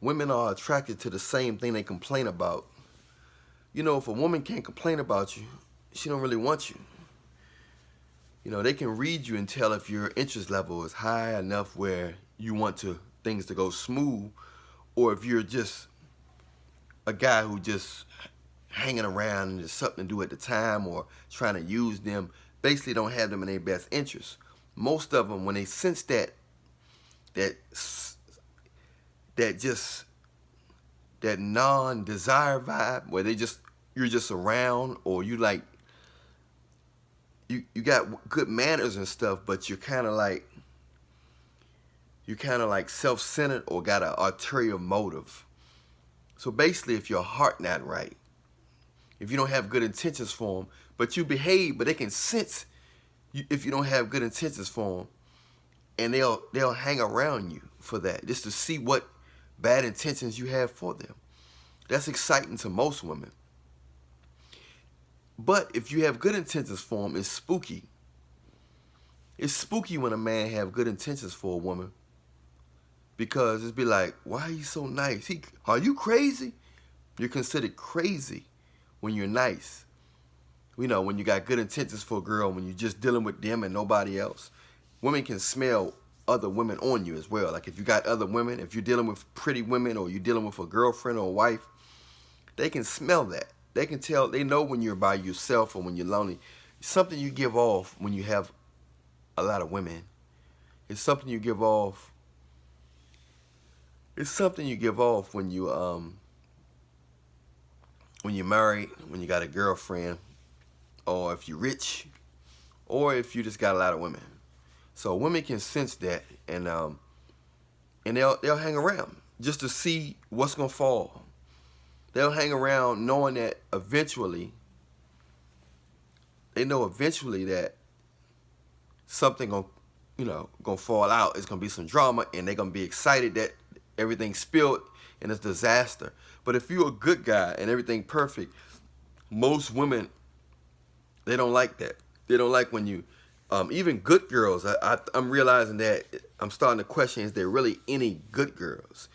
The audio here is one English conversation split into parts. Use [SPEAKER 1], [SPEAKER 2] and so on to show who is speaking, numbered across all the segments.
[SPEAKER 1] women are attracted to the same thing they complain about. You know, if a woman can't complain about you, she don't really want you. You know, they can read you and tell if your interest level is high enough where you want to things to go smooth, or if you're just a guy who just hanging around and there's something to do at the time, or trying to use them, basically don't have them in their best interest. Most of them, when they sense that that just that non-desire vibe, where you're just around, or you got good manners and stuff, but you're kind of like self-centered or got an ulterior motive. So basically, if your heart not right, if you don't have good intentions for them, but you behave, but they can sense if you don't have good intentions for them, and they'll hang around you for that, just to see what bad intentions you have for them. That's exciting to most women. But if you have good intentions for them, it's spooky. It's spooky when a man have good intentions for a woman, because it's be like, why are you so nice? Are you crazy? You're considered crazy when you're nice. You know, when you got good intentions for a girl, when you're just dealing with them and nobody else. Women can smell other women on you as well. Like if you got other women, if you're dealing with pretty women, or you're dealing with a girlfriend or a wife, they can smell that. They can tell, they know when you're by yourself or when you're lonely. It's something you give off when you have a lot of women. It's something you give off. It's something you give off when you're married, when you got a girlfriend, or if you're rich, or if you just got a lot of women. So women can sense that, and they'll hang around just to see what's gonna fall. They'll hang around knowing that eventually that something gonna fall out. It's gonna be some drama, and they're gonna be excited that everything spilled and it's disaster. But if you're a good guy and everything perfect, most women, they don't like that. They don't like when you, even good girls. I'm realizing that I'm starting to question: is there really any good girls?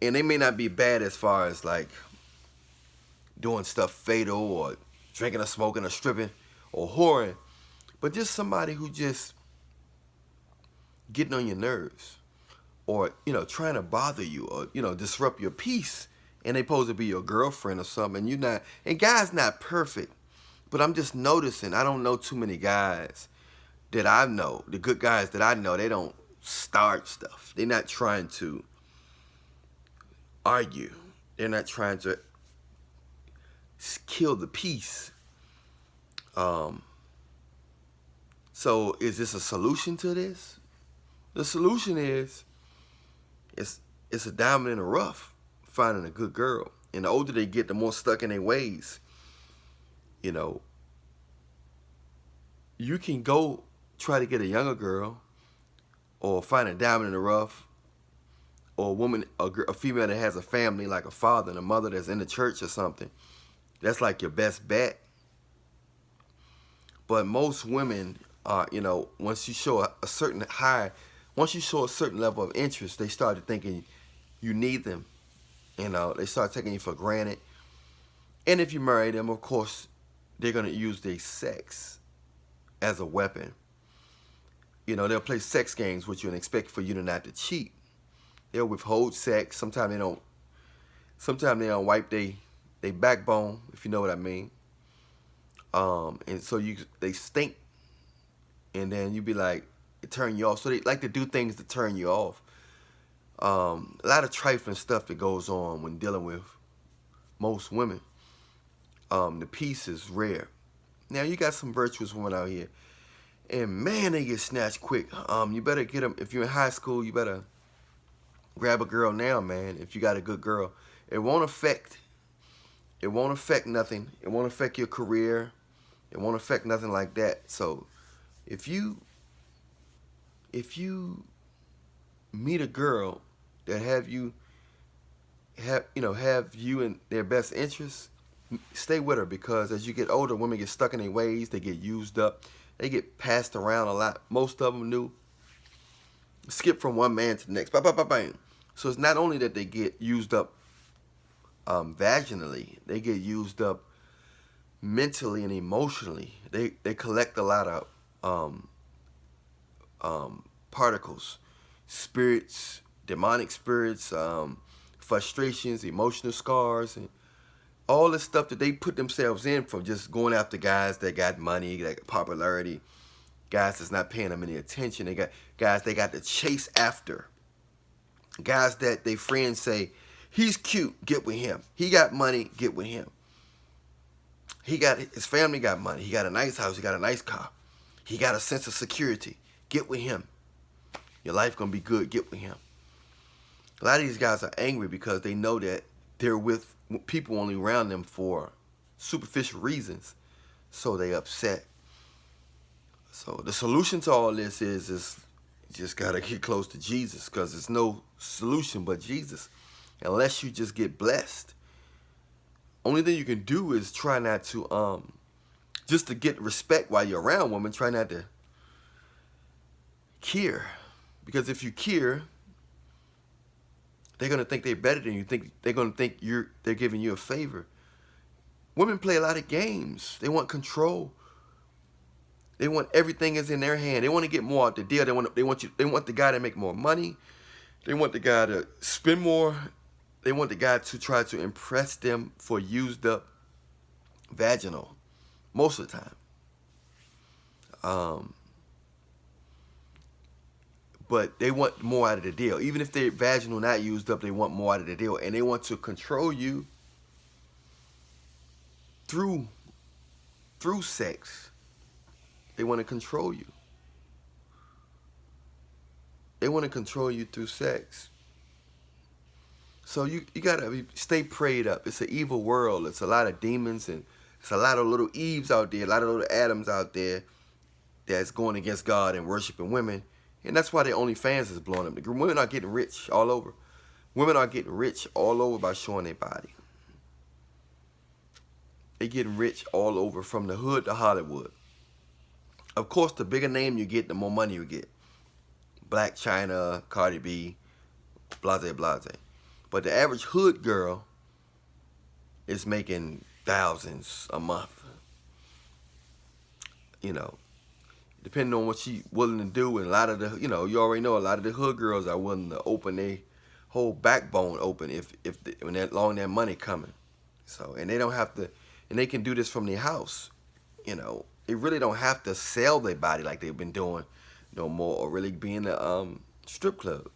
[SPEAKER 1] And they may not be bad as far as like doing stuff fatal, or drinking or smoking or stripping or whoring, but just somebody who just getting on your nerves, or trying to bother you, or disrupt your peace, and they supposed to be your girlfriend or something, and you're not. And guys not perfect, but I'm just noticing, I don't know too many guys that I know, the good guys that I know, they don't start stuff. They're not trying to argue. They're not trying to kill the peace. So is this a solution to this? The solution is, it's a diamond in the rough, finding a good girl. And the older they get, the more stuck in their ways. You can go try to get a younger girl, or find a diamond in the rough, or a woman, a female that has a family, like a father and a mother that's in the church or something. That's like your best bet. But most women are, once you show a certain level of interest, they started thinking you need them. They start taking you for granted. And if you marry them, of course, they're going to use their sex as a weapon. They'll play sex games with you and expect for you to not to cheat. They'll withhold sex. Sometimes they don't wipe their backbone, if you know what I mean. And so they stink. And then you be like, it turn you off. So they like to do things to turn you off. A lot of trifling stuff that goes on when dealing with most women. The peace is rare. Now, you got some virtuous women out here, and man, they get snatched quick. You better get them. If you're in high school, you better grab a girl now, man. If you got a good girl, it won't affect nothing. It won't affect your career. It won't affect nothing like that. So if you meet a girl that have you in their best interest, stay with her, because as you get older, women get stuck in their ways. They get used up. They get passed around a lot. Most of them do. Skip from one man to the next. Bang, bang, bang, bang. So it's not only that they get used up vaginally, they get used up mentally and emotionally. They collect a lot of particles, spirits, demonic spirits, frustrations, emotional scars, and all the stuff that they put themselves in from just going after guys that got money, that got popularity, guys that's not paying them any attention. They got guys they got to chase after. Guys that they friends say, he's cute, get with him. He got money, get with him. His family got money. He got a nice house, he got a nice car. He got a sense of security. Get with him. Your life gonna be good, get with him. A lot of these guys are angry because they know that they're with people only around them for superficial reasons. So they upset. So the solution to all this is you just gotta get close to Jesus, because there's no solution but Jesus. Unless you just get blessed. Only thing you can do is try not to just to get respect while you're around women. Try not to care, because if you care, they're gonna think they're better than you. They're gonna think they're giving you a favor. Women play a lot of games. They want control. They want everything is in their hand. They want to get more out the deal. They want the guy to make more money. They want the guy to spend more. They want the guy to try to impress them for used up vaginal most of the time. But they want more out of the deal. Even if their vaginal not used up, they want more out of the deal. And they want to control you through sex. They want to control you. They want to control you through sex. So you gotta stay prayed up. It's an evil world. It's a lot of demons, and it's a lot of little Eves out there, a lot of little Adams out there that's going against God and worshiping women. And that's why the OnlyFans is blowing up. The women are getting rich all over. Women are getting rich all over by showing their body. They're getting rich all over, from the hood to Hollywood. Of course, the bigger name you get, the more money you get. Black China, Cardi B, blase, blase. But the average hood girl is making thousands a month. You know, depending on what she's willing to do. And a lot of the, you already know, a lot of the hood girls are willing to open their whole backbone open when that long that money coming. So, and they don't have to, and they can do this from their house. They really don't have to sell their body like they've been doing no more, or really be in a strip club.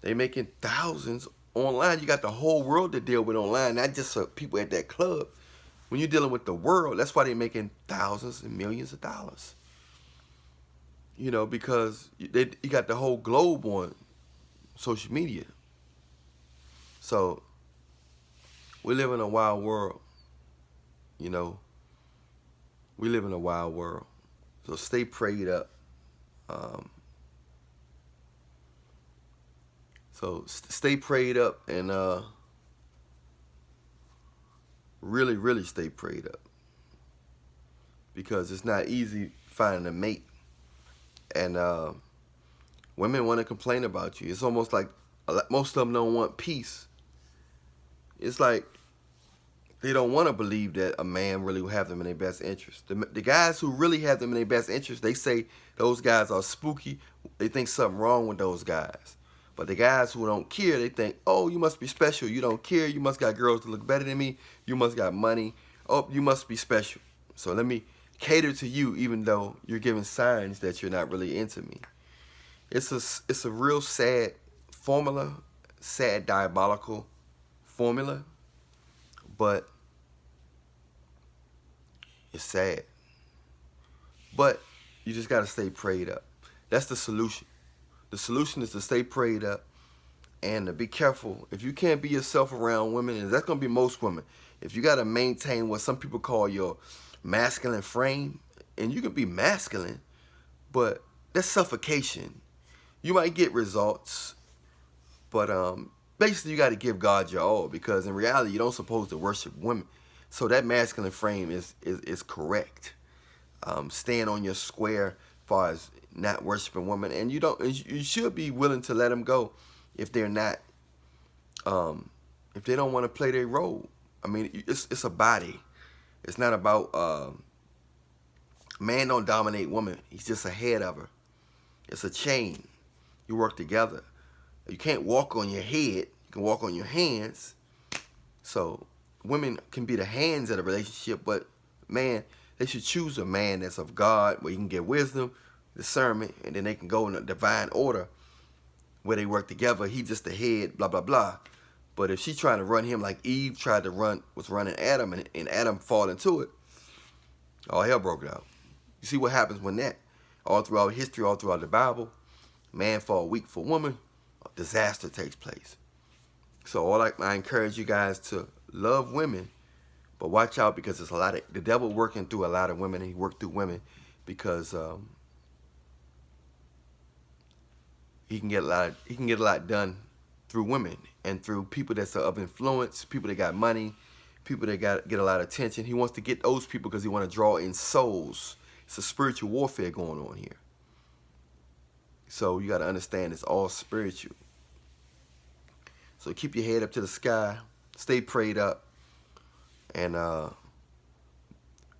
[SPEAKER 1] They making thousands online. You got the whole world to deal with online, not just people at that club. When you're dealing with the world, that's why they're making thousands and millions of dollars. Because you got the whole globe on social media. So we live in a wild world. We live in a wild world. So stay prayed up. So stay prayed up, and really, really stay prayed up, because it's not easy finding a mate. And women want to complain about you. It's almost like most of them don't want peace. It's like they don't want to believe that a man really will have them in their best interest. The guys who really have them in their best interest, they say those guys are spooky. They think something wrong with those guys. But the guys who don't care, they think, oh, you must be special. You don't care. You must got girls that look better than me. You must got money. Oh, you must be special. So let me cater to you, even though you're giving signs that you're not really into me. It's a real sad formula, sad diabolical formula, but it's sad. But you just got to stay prayed up. That's the solution. The solution is to stay prayed up and to be careful. If you can't be yourself around women, and that's going to be most women, if you got to maintain what some people call your masculine frame, and you can be masculine, but that's suffocation. You might get results, but basically you got to give God your all, because in reality you don't supposed to worship women. So that masculine frame is correct. Stand on your square as far as not worshiping women, and you should be willing to let them go if they're not, if they don't want to play their role. I mean, it's a body. It's not about man don't dominate woman. He's just ahead of her. It's a chain. You work together. You can't walk on your head. You can walk on your hands. So women can be the hands of the relationship, but man, they should choose a man that's of God, where you can get wisdom, discernment, and then they can go in a divine order where they work together. He just the head, blah, blah, blah. But if she's trying to run him like Eve was running Adam, and Adam fall into it, all hell broke out. You see what happens when that, all throughout history, all throughout the Bible, man fall weak for woman, a disaster takes place. So I encourage you guys to love women, but watch out, because there's the devil working through a lot of women, and he worked through women because he can get a lot done through women and through people that's of influence, people that got money, people that get a lot of attention. He wants to get those people because he want to draw in souls. It's a spiritual warfare going on here. So you got to understand, it's all spiritual. So keep your head up to the sky, stay prayed up, and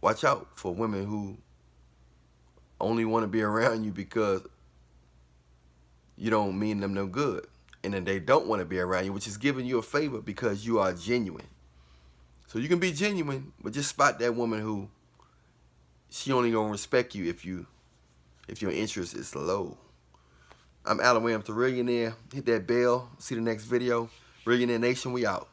[SPEAKER 1] watch out for women who only want to be around you because you don't mean them no good. And then they don't want to be around you, which is giving you a favor because you are genuine. So you can be genuine, but just spot that woman who she only gonna respect you if your interest is low. I'm Allan Reallionaire, the Reallionaire. Hit that bell. See the next video. Reallionaire Nation, we out.